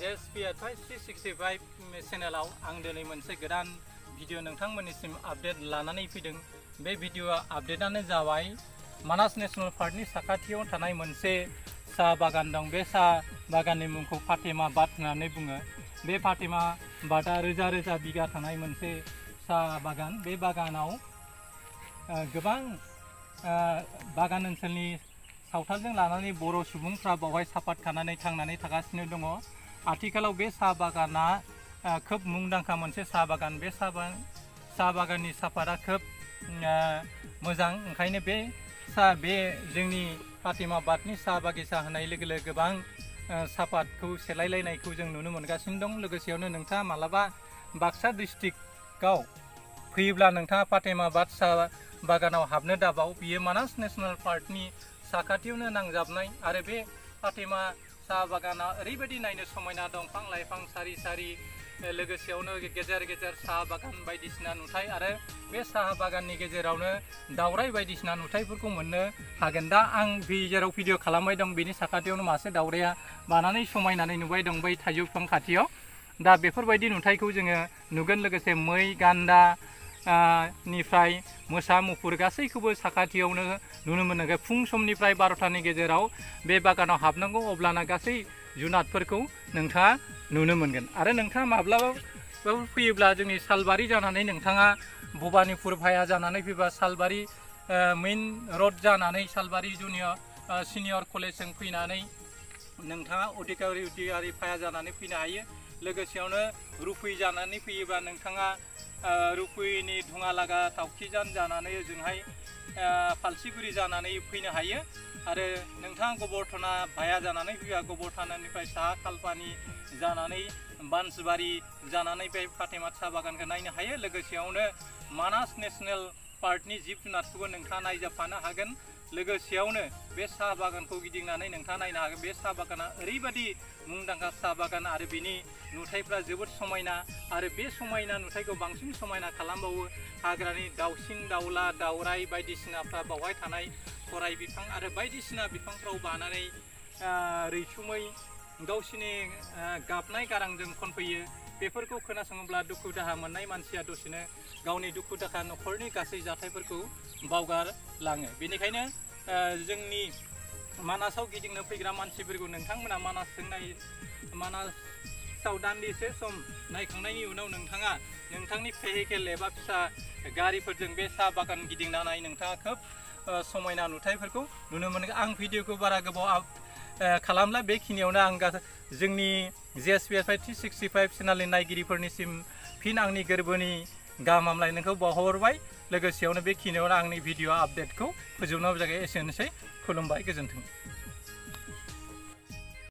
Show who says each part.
Speaker 1: JSPFI 365 चेनेलाव आं दिनै मोनसे गोदान भिडिअ नोंथांमोननिसिम आपडेट लानानै फैदों। बे भिडिअ आपडेटानो जाबाय मानास नेशनेल पार्कनि साखाथियाव थानाय मोनसे साहा बागान दं। बे साहा बागाननि मुंखौ फातेमा बाद होननानै बुङो। बे फातेमा बादा रोजा रोजा बिगा थानाय मोनसे साहा बागान। बे बागानाव गोबां बागान ओनसोलनि सावथालजों लानानै बर' सुबुंफ्रा बावहाय सापात खानानै थांनानै थागासिनो दङ। आथिखालाव बे साहा बागाना खोब मुंदांखा मोनसे साहा बागान। बे साहा बागाननि सापाता खोब मोजां। ओंखायनो बे जोंनि फातेमा बादनि साहा बागिचा होनाय लोगो लोगो गोबां सापातखौ सेलायलायनायखौ जों नुनो मोनगासिनो दं। लोगोसेयावनो नोंथाङा मालाबा बाक्सा डिस्ट्रिक्टआव फैयोब्ला नोंथाङा फातेमा बाद साहा बागानाव हाबनो दाबाव। बियो मानास नेशनेल पार्कनि साखाथियावनो नांजाबनाय आरो बे फातेमा साहा बागाना ओरैबायदि नायनो समायना, दंफां लाइफां सारि सारि, लोगोसेयावनो गेजेर गेजेर साहा बागान बायदिसिना नुथाय आरो बे साहा बागाननि गेजेरावनो दावराय बायदिसिना नुथायफोरखौ मोननो हागोन। दा आं जेराव भिडिअ खालामबाय दं बेनि साखाथियावनो मासे दावराया बानानै समायनानै नुबाय दं बै थाइजौ बिफां खाथियाव। दा बेफोरबायदि नुथायखौ जोङो नुगोन। लोगोसे मै, गान्दा निफ्राय मोसा मुफुर गासैखौबो साखाथियावनो नुनो मोनगोन। फुं समनिफ्राय 12टानि गेजेराव बे बागानाव हाबनांगौ, अब्लाना गासै जुनादफोरखौ नोंथाङा नुनो मोनगोन। आरो नोंथाङा माब्लाबाबो फैयोब्ला जोंनि सालबारि जानानै नोंथाङा भबानिपुर भाया जानानै फैबा सालबारि मेइन रड जानानै सालबारि सिनियर कलेजजों फैनानै नोंथाङा उदियारि भाया जानानै फैनो हायो। लोगोसेयावनो रुपै जानानै फैयोबा नोंथाङा रुपैनि धुङालागा थावखिजान जानानै ओजोंहाय फालसिगुरि जानानै फैनो हायो। आरो नोंथाङा गबरथना भाया जानानै फैबा गबरथनानिफ्राय साहा खालपानि जानानै बान्सबारि जानानै बे फातेमा साहा बागानखौ नायनो हायो। लोगोसेयावनो मानास नेशनेल पार्कनि जिब जुनारखौबो नोंथाङा नायजाबफानो हागोन। लोगोसेयावनो बे साहा बागानखौ गिदिंनानै नोंथाङा नायनो हागोन। बे साहा बागाना ओरैबायदि मुंदांखा साहा बागान आरो बिनि नुथायफ्रा जोबोद समायना। आरो बे समायना नुथायखौ बांसिन समायना खालामबावो हाग्रानि दाउसिन दाउला, दाउराइ बायदिसिनाफ्रा बावहाय थानाय खराइ बिफां आरो बायदिसिना बिफांफ्राव बानानै रैसुमै गावसिनि गाबनाय गारांजों खनफैयो। बेफोरखौ खोनासङोब्ला दुखु दाहा मोननाय मानसिया दसेनो गावनि दुखु दाहा न'खरनि गासै जाथायफोरखौ बावगारलाङो। बेनिखायनो जोंनि मानासाव गिदिंनो फैग्रा मानसिफोरखौ नोंथांमोना मानासाव दान्दिसे सम नायखांनायनि उनाव नोंथाङा नोंथांनि भेहिकेल एबा फिसा गारिफोरजों बे साहा बागान गिदिंनानै नोंथाङा खोब समायना नुथायफोरखौ नुनो मोनगोन। आं भिडिअखौ बारा गोबाव खालामला, बेखिनियावनो आं जोंनि JSPFI 365 चेनेलनि नायगिरिफोरनिसिम फिन आंनि गोरबोनि गाहाम हामलायनायखौ बावहरबाय। लोगोसेयावनो बेखिनियावनो आंनि भिडिअ आपडेटखौ फोजोबनाय जाबाय। एसेनोसै, खुलुमबाय, गोजोन्थों।